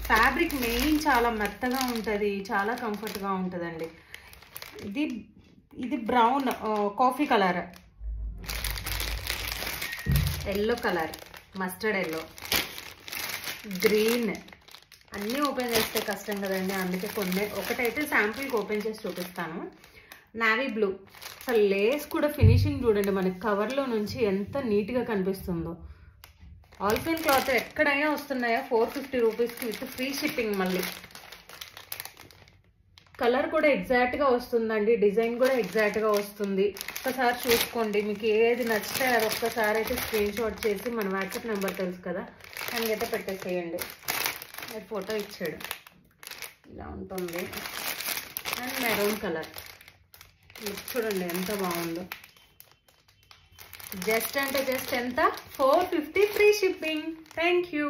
Fabric main చాలా మెత్తగా ఉంటుంది, చాలా కంఫర్ట్గా ఉంటుందండి. ఇది brown coffee colour, yellow colour, mustard yellow, green. అన్నీ ఓపెన్ చేస్తే కష్టం కదండి, అందుకే ఒకటైతే శాంపుల్కి ఓపెన్ చేసి చూపిస్తాను. Navy blue. అసలు లేస్ కూడా ఫినిషింగ్ చూడండి, మనకి కవర్లో నుంచి ఎంత నీట్గా కనిపిస్తుందో. ఆల్ఫైన్ క్లాత్ ఎక్కడైనా వస్తున్నాయా 450 రూపీస్కి విత్ ఫ్రీ షిప్పింగ్. మళ్ళీ కలర్ కూడా ఎగ్జాక్ట్గా వస్తుందండి, డిజైన్ కూడా ఎగ్జాక్ట్గా వస్తుంది. ఒక్కసారి చూసుకోండి, మీకు ఏది నచ్చితే అది ఒక్కసారి అయితే స్క్రీన్ షాట్ చేసి మన వాట్సాప్ నెంబర్ తెలుసు కదా, దానికైతే పెట్టేసేయండి. ఫోటో ఇచ్చాడు, ఇలా ఉంటుంది. అండ్ మెరూన్ కలర్ చూడండి ఎంత బాగుందో. జస్ట్ అంటే జస్ట్ ఎంత 450 ఫ్రీ షిప్పింగ్. Thank you.